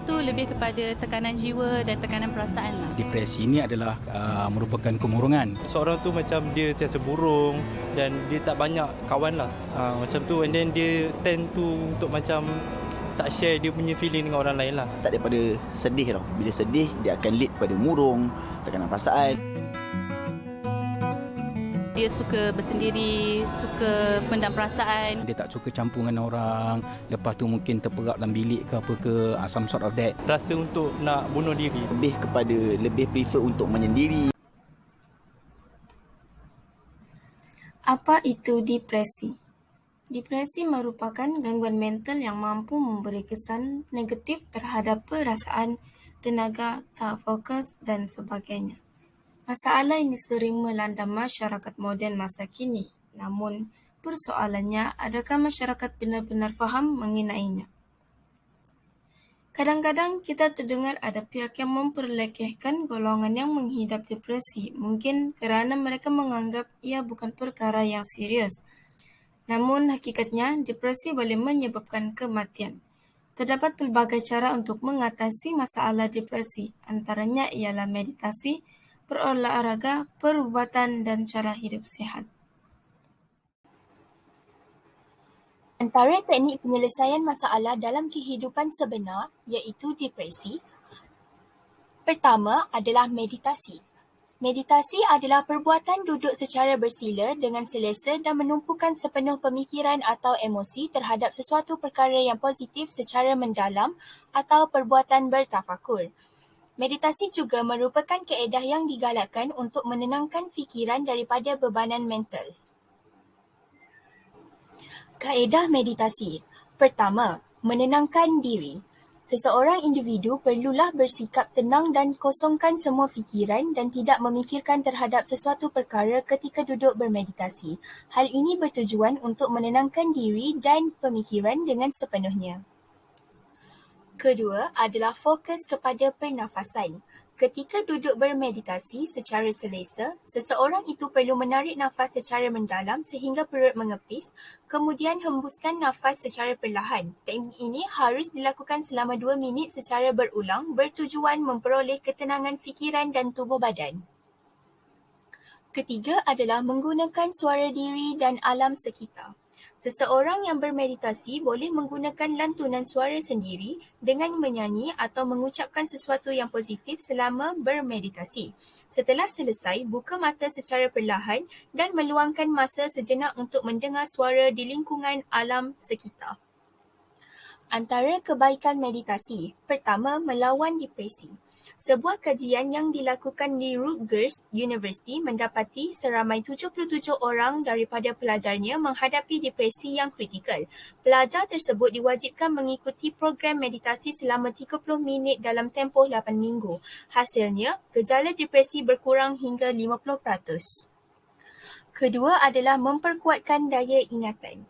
tu lebih kepada tekanan jiwa dan tekanan perasaan lah. Depresi ini adalah merupakan kemurungan. Seorang tu macam dia sentiasa burung dan dia tak banyak kawan lah. Macam tu, and then dia tend to untuk macam tak share dia punya feeling dengan orang lain lah. Tak daripada sedih tau. Bila sedih, dia akan lead pada murung, tekanan perasaan. Dia suka bersendiri, suka pendam perasaan. Dia tak suka campur dengan orang. Lepas tu mungkin terperap dalam bilik ke apa ke, some sort of that. Rasa untuk nak bunuh diri. Lebih prefer untuk menyendiri. Apa itu depresi? Depresi merupakan gangguan mental yang mampu memberi kesan negatif terhadap perasaan, tenaga, tak fokus dan sebagainya. Masalah ini sering melanda masyarakat moden masa kini. Namun, persoalannya, adakah masyarakat benar-benar faham mengenainya? Kadang-kadang kita terdengar ada pihak yang memperlekehkan golongan yang mengidap depresi, mungkin kerana mereka menganggap ia bukan perkara yang serius. Namun, hakikatnya, depresi boleh menyebabkan kematian. Terdapat pelbagai cara untuk mengatasi masalah depresi, antaranya ialah meditasi, berolahraga, perubatan, dan cara hidup sihat. Antara teknik penyelesaian masalah dalam kehidupan sebenar, iaitu depresi, pertama adalah meditasi. Meditasi adalah perbuatan duduk secara bersila dengan selesa dan menumpukan sepenuh pemikiran atau emosi terhadap sesuatu perkara yang positif secara mendalam atau perbuatan bertafakur. Meditasi juga merupakan kaedah yang digalakkan untuk menenangkan fikiran daripada bebanan mental. Kaedah meditasi. Pertama, menenangkan diri. Seseorang individu perlulah bersikap tenang dan kosongkan semua fikiran dan tidak memikirkan terhadap sesuatu perkara ketika duduk bermeditasi. Hal ini bertujuan untuk menenangkan diri dan pemikiran dengan sepenuhnya. Kedua adalah fokus kepada pernafasan. Ketika duduk bermeditasi secara selesa, seseorang itu perlu menarik nafas secara mendalam sehingga perut mengepis, kemudian hembuskan nafas secara perlahan. Teknik ini harus dilakukan selama 2 minit secara berulang bertujuan memperoleh ketenangan fikiran dan tubuh badan. Ketiga adalah menggunakan suara diri dan alam sekitar. Seseorang yang bermeditasi boleh menggunakan lantunan suara sendiri dengan menyanyi atau mengucapkan sesuatu yang positif selama bermeditasi. Setelah selesai, buka mata secara perlahan dan meluangkan masa sejenak untuk mendengar suara di lingkungan alam sekitar. Antara kebaikan meditasi, pertama, melawan depresi. Sebuah kajian yang dilakukan di Rutgers University mendapati seramai 77 orang daripada pelajarnya menghadapi depresi yang kritikal. Pelajar tersebut diwajibkan mengikuti program meditasi selama 30 minit dalam tempoh 8 minggu. Hasilnya, gejala depresi berkurang hingga 50%. Kedua adalah memperkuatkan daya ingatan.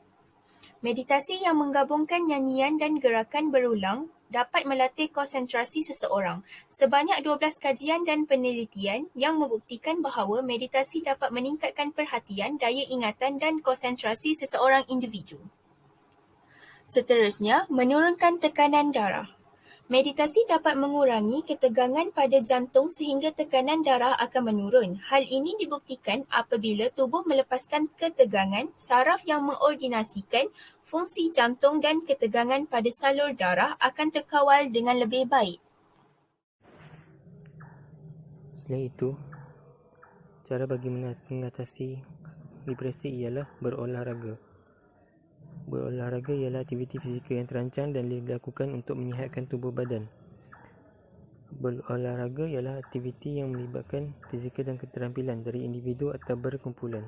Meditasi yang menggabungkan nyanyian dan gerakan berulang dapat melatih konsentrasi seseorang. Sebanyak 12 kajian dan penelitian yang membuktikan bahawa meditasi dapat meningkatkan perhatian, daya ingatan dan konsentrasi seseorang individu. Seterusnya, menurunkan tekanan darah. Meditasi dapat mengurangi ketegangan pada jantung sehingga tekanan darah akan menurun. Hal ini dibuktikan apabila tubuh melepaskan ketegangan, saraf yang mengordinasikan fungsi jantung dan ketegangan pada salur darah akan terkawal dengan lebih baik. Selain itu, cara bagi mengatasi depresi ialah berolahraga. Berolahraga ialah aktiviti fizikal yang terancang dan dilakukan untuk menyihatkan tubuh badan. Berolahraga ialah aktiviti yang melibatkan fizikal dan keterampilan dari individu atau berkumpulan.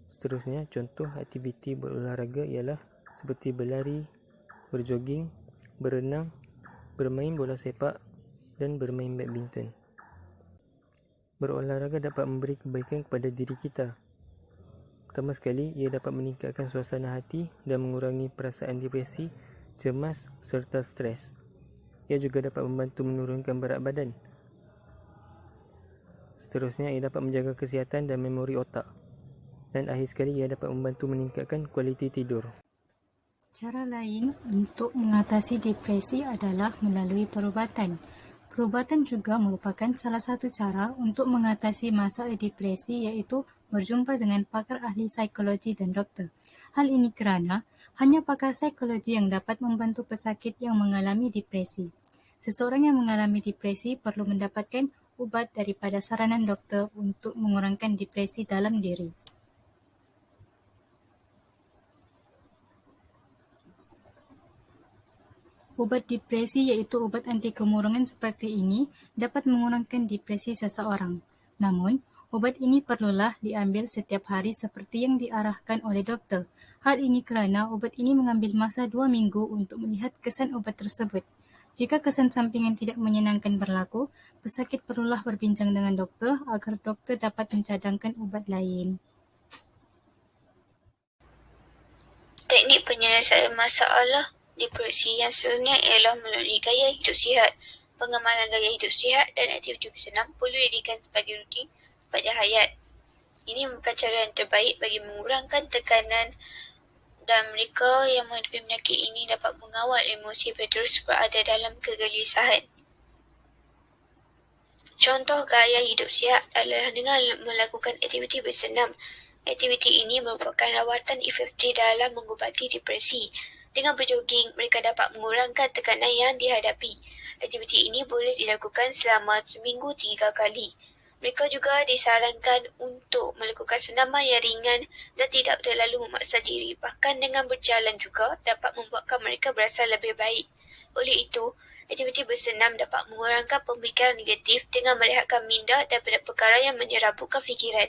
Seterusnya, contoh aktiviti berolahraga ialah seperti berlari, berjoging, berenang, bermain bola sepak dan bermain badminton. Berolahraga dapat memberi kebaikan kepada diri kita. Pertama sekali, ia dapat meningkatkan suasana hati dan mengurangi perasaan depresi, cemas serta stres. Ia juga dapat membantu menurunkan berat badan. Seterusnya, ia dapat menjaga kesihatan dan memori otak. Dan akhir sekali, ia dapat membantu meningkatkan kualiti tidur. Cara lain untuk mengatasi depresi adalah melalui perubatan. Perubatan juga merupakan salah satu cara untuk mengatasi masalah depresi iaitu berjumpa dengan pakar ahli psikologi dan doktor. Hal ini kerana hanya pakar psikologi yang dapat membantu pesakit yang mengalami depresi. Seseorang yang mengalami depresi perlu mendapatkan ubat daripada saranan doktor untuk mengurangkan depresi dalam diri. Ubat depresi iaitu ubat anti kemurungan seperti ini dapat mengurangkan depresi seseorang. Namun, ubat ini perlulah diambil setiap hari seperti yang diarahkan oleh doktor. Hal ini kerana ubat ini mengambil masa 2 minggu untuk melihat kesan ubat tersebut. Jika kesan sampingan tidak menyenangkan berlaku, pesakit perlulah berbincang dengan doktor agar doktor dapat mencadangkan ubat lain. Teknik penyelesaian masalah depresi yang seterusnya ialah melalui gaya hidup sihat. Pengamalan gaya hidup sihat dan aktiviti bersenam perlu dijadikan sebagai rutin sepanjang hayat. Ini merupakan cara yang terbaik bagi mengurangkan tekanan dan mereka yang menghadapi penyakit ini dapat mengawal emosi terus berada dalam kegelisahan. Contoh gaya hidup sihat adalah dengan melakukan aktiviti bersenam. Aktiviti ini merupakan rawatan efektif dalam mengubati depresi. Dengan berjoging, mereka dapat mengurangkan tekanan yang dihadapi. Aktiviti ini boleh dilakukan selama seminggu 3 kali. Mereka juga disarankan untuk melakukan senaman yang ringan dan tidak terlalu memaksa diri. Bahkan dengan berjalan juga dapat membuatkan mereka berasa lebih baik. Oleh itu, aktiviti bersenam dapat mengurangkan pemikiran negatif dengan merehatkan minda daripada perkara yang menyerabutkan fikiran.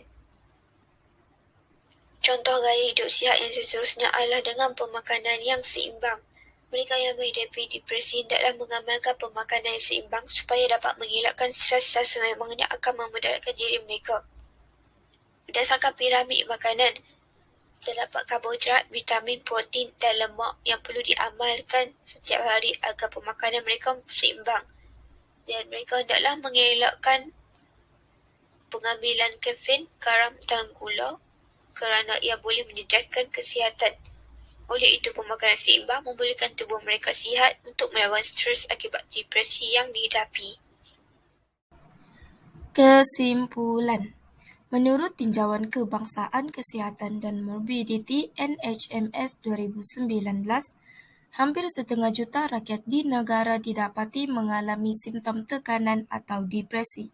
Contoh gaya hidup sihat yang seterusnya adalah dengan pemakanan yang seimbang. Mereka yang menghadapi depresi hendaklah mengamalkan pemakanan yang seimbang supaya dapat mengelakkan stres sememang yang akan memudaratkan diri mereka. Berdasarkan piramid makanan, terdapat karbohidrat, vitamin, protein dan lemak yang perlu diamalkan setiap hari agar pemakanan mereka seimbang. Dan mereka hendaklah mengelakkan pengambilan kafein, garam dan gula kerana ia boleh menyedaskan kesihatan. Oleh itu, pemakanan seimbang membolehkan tubuh mereka sihat untuk melawan stres akibat depresi yang dihidapi. Kesimpulan. Menurut Tinjauan Kebangsaan Kesihatan dan Morbidity NHMS 2019, hampir 1,5 juta rakyat di negara didapati mengalami simptom tekanan atau depresi.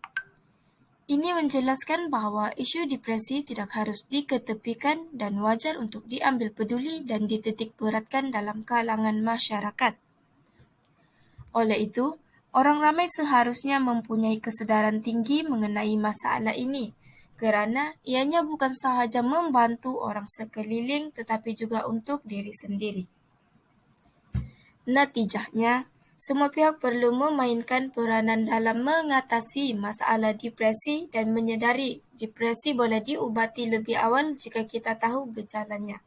Ini menjelaskan bahawa isu depresi tidak harus diketepikan dan wajar untuk diambil peduli dan dititik beratkan dalam kalangan masyarakat. Oleh itu, orang ramai seharusnya mempunyai kesedaran tinggi mengenai masalah ini kerana ianya bukan sahaja membantu orang sekeliling tetapi juga untuk diri sendiri. Natijahnya, semua pihak perlu memainkan peranan dalam mengatasi masalah depresi dan menyedari depresi boleh diubati lebih awal jika kita tahu gejalanya.